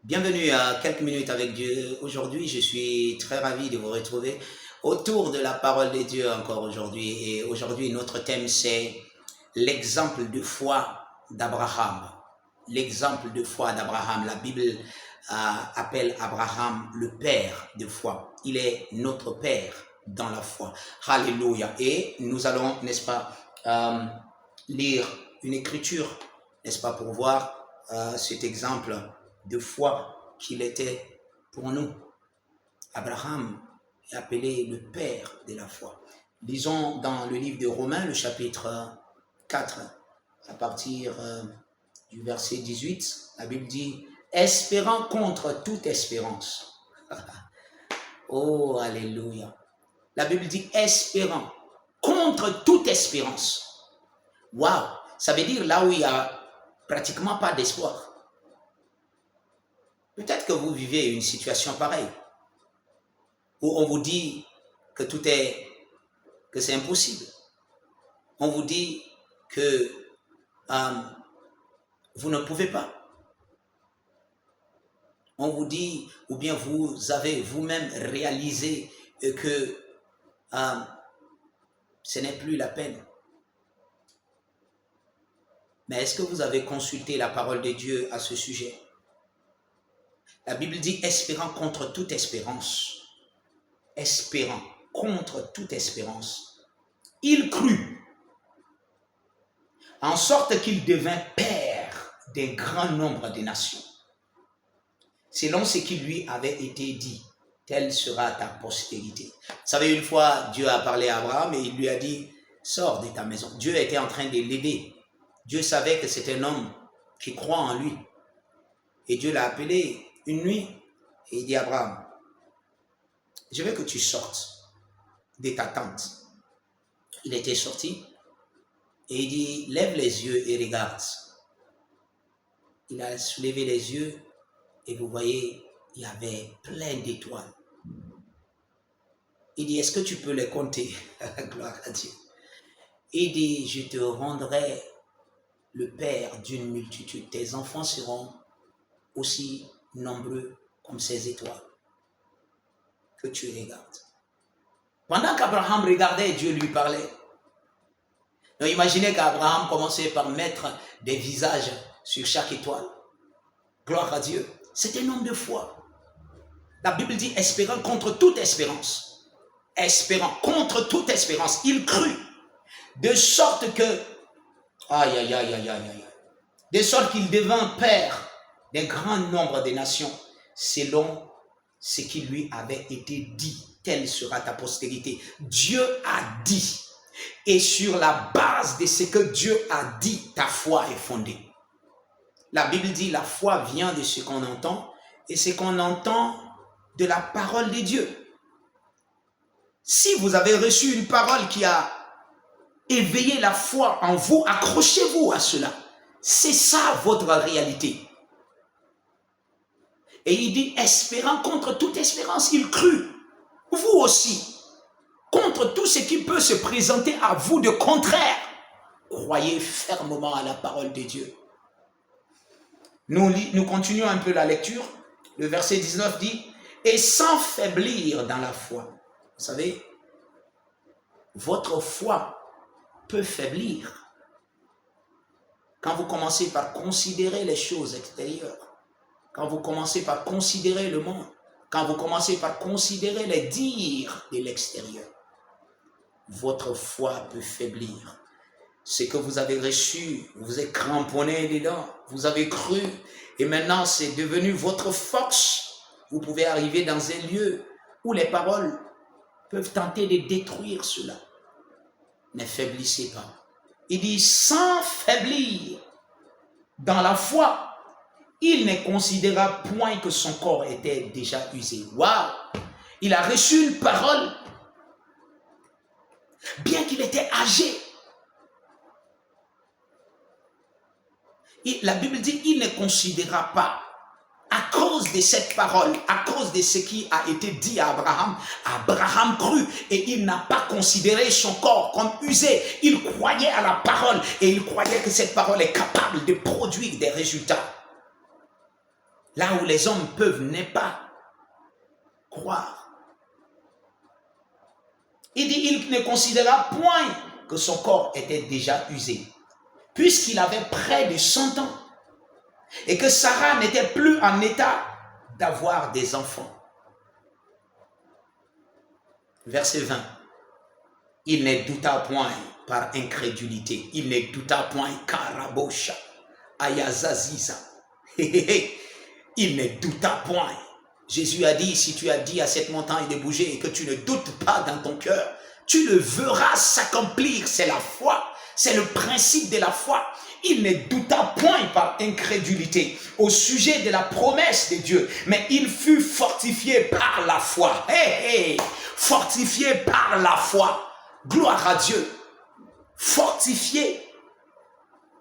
Bienvenue à quelques minutes avec Dieu. Aujourd'hui, je suis très ravi de vous retrouver autour de la parole de Dieu encore aujourd'hui. Et aujourd'hui, notre thème, c'est l'exemple de foi d'Abraham. L'exemple de foi d'Abraham. La Bible appelle Abraham le père de foi. Il est notre père dans la foi. Alléluia. Et nous allons, n'est-ce pas, lire une écriture, n'est-ce pas, pour voir cet exemple de foi qu'il était pour nous. Abraham est appelé le père de la foi. Lisons dans le livre de Romains, le chapitre 4, à partir du verset 18, la Bible dit « Espérant contre toute espérance ». Oh, alléluia. La Bible dit « Espérant contre toute espérance ». Waouh, ça veut dire là où il n'y a pratiquement pas d'espoir. Peut-être que vous vivez une situation pareille, où on vous dit que que c'est impossible. On vous dit que vous ne pouvez pas. On vous dit, ou bien vous avez vous-même réalisé que ce n'est plus la peine. Mais est-ce que vous avez consulté la parole de Dieu à ce sujet? La Bible dit, espérant contre toute espérance. Espérant contre toute espérance. Il crut, en sorte qu'il devint père d'un grand nombre de nations. Selon ce qui lui avait été dit, telle sera ta postérité. Vous savez, une fois, Dieu a parlé à Abraham et il lui a dit, sors de ta maison. Dieu était en train de l'aider. Dieu savait que c'était un homme qui croit en lui. Et Dieu l'a appelé une nuit et il dit, Abraham, je veux que tu sortes de ta tente. Il était sorti et il dit, lève les yeux et regarde. Il a soulevé les yeux et vous voyez, il y avait plein d'étoiles. Il dit, est-ce que tu peux les compter? Gloire à Dieu. Il dit, je te rendrai le père d'une multitude. Tes enfants seront aussi nombreux comme ces étoiles que tu regardes. Pendant qu'Abraham regardait, Dieu lui parlait. Donc imaginez qu'Abraham commençait par mettre des visages sur chaque étoile. Gloire à Dieu. C'est un homme de foi. La Bible dit espérant contre toute espérance. Espérant contre toute espérance. Il crut. De sorte que, de sorte qu'il devint père d'un grand nombre de nations, selon ce qui lui avait été dit. Telle sera ta postérité. Dieu a dit. Et sur la base de ce que Dieu a dit, ta foi est fondée. La Bible dit la foi vient de ce qu'on entend et ce qu'on entend de la parole de Dieu. Si vous avez reçu une parole qui a éveillé la foi en vous, accrochez-vous à cela. C'est ça votre réalité. Et il dit, espérant contre toute espérance, il crut. Vous aussi, contre tout ce qui peut se présenter à vous de contraire, croyez fermement à la parole de Dieu. Nous continuons un peu la lecture. Le verset 19 dit, et sans faiblir dans la foi. Vous savez, votre foi peut faiblir quand vous commencez par considérer les choses extérieures, quand vous commencez par considérer le monde, quand vous commencez par considérer les dires de l'extérieur. Votre foi peut faiblir. Ce que vous avez reçu, vous êtes cramponné dedans, vous avez cru, et maintenant c'est devenu votre force. Vous pouvez arriver dans un lieu où les paroles peuvent tenter de détruire cela. Ne faiblissez pas. Il dit, sans faiblir dans la foi, il ne considéra point que son corps était déjà usé. Waouh! Il a reçu une parole, bien qu'il était âgé. La Bible dit, il ne considéra pas, à cause de cette parole, à cause de ce qui a été dit à Abraham, Abraham crut et il n'a pas considéré son corps comme usé. Il croyait à la parole et il croyait que cette parole est capable de produire des résultats. Là où les hommes peuvent ne pas croire. Il dit, il ne considéra point que son corps était déjà usé, puisqu'il avait près de 100 ans, et que Sarah n'était plus en état d'avoir des enfants. Verset 20. Il ne douta point par incrédulité. Il ne douta point Karabosha, Ayazaziza. Il ne douta point. Jésus a dit, si tu as dit à cette montagne de bouger et que tu ne doutes pas dans ton cœur, tu le verras s'accomplir. C'est la foi. C'est le principe de la foi. Il ne douta point par incrédulité au sujet de la promesse de Dieu, mais il fut fortifié par la foi. Fortifié par la foi. Gloire à Dieu. Fortifié.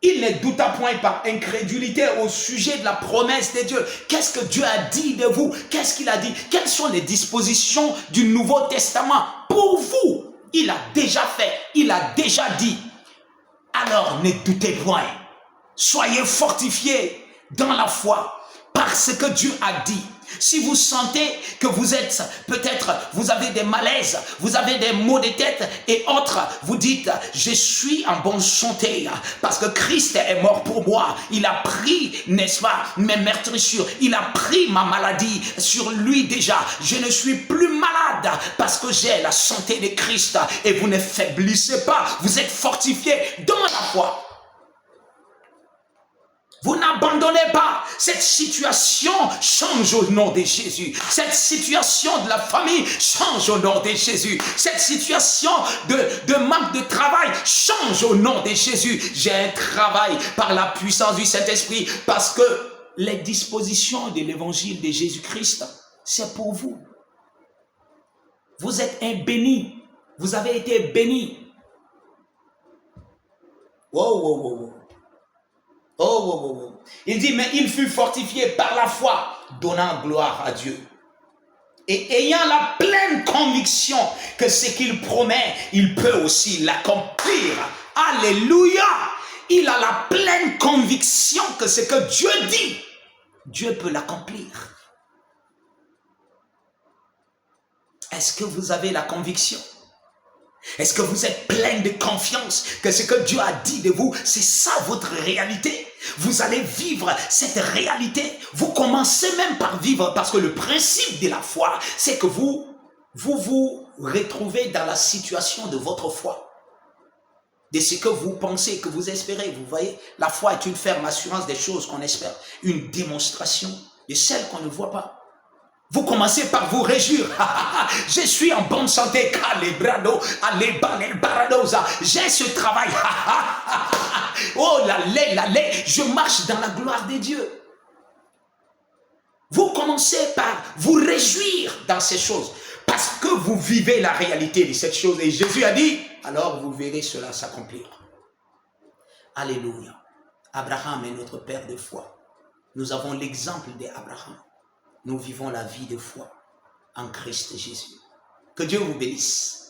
Il ne douta point par incrédulité au sujet de la promesse de Dieu. Qu'est-ce que Dieu a dit de vous? Qu'est-ce qu'il a dit? Quelles sont les dispositions du Nouveau Testament pour vous? Il a déjà fait. Il a déjà dit. Alors ne doutez point. Soyez fortifiés dans la foi parce que Dieu a dit. Si vous sentez que vous êtes, peut-être, vous avez des malaises, vous avez des maux de tête et autres, vous dites, je suis en bonne santé parce que Christ est mort pour moi. Il a pris, n'est-ce pas, mes meurtrissures. Il a pris ma maladie sur lui déjà. Je ne suis plus malade parce que j'ai la santé de Christ et vous ne faiblissez pas. Vous êtes fortifiés dans la foi. Vous n'abandonnez pas. Cette situation change au nom de Jésus. Cette situation de la famille change au nom de Jésus. Cette situation de manque de travail change au nom de Jésus. J'ai un travail par la puissance du Saint-Esprit parce que les dispositions de l'évangile de Jésus-Christ, c'est pour vous. Vous êtes un béni. Vous avez été béni. Wow, wow, wow, wow. Il dit, mais il fut fortifié par la foi, donnant gloire à Dieu. Et ayant la pleine conviction que ce qu'il promet, il peut aussi l'accomplir. Alléluia! Il a la pleine conviction que ce que Dieu dit, Dieu peut l'accomplir. Est-ce que vous avez la conviction? Est-ce que vous êtes plein de confiance que ce que Dieu a dit de vous, c'est ça votre réalité? Vous allez vivre cette réalité. Vous commencez même par vivre parce que le principe de la foi, c'est que vous retrouvez dans la situation de votre foi. De ce que vous pensez, que vous espérez. Vous voyez, la foi est une ferme assurance des choses qu'on espère. Une démonstration de celles qu'on ne voit pas. Vous commencez par vous réjouir. Je suis en bonne santé. J'ai ce travail. Oh, je marche dans la gloire de Dieu. Vous commencez par vous réjouir dans ces choses. Parce que vous vivez la réalité de cette chose. Et Jésus a dit, alors vous verrez cela s'accomplir. Alléluia. Abraham est notre père de foi. Nous avons l'exemple d'Abraham. Nous vivons la vie de foi en Christ Jésus. Que Dieu vous bénisse.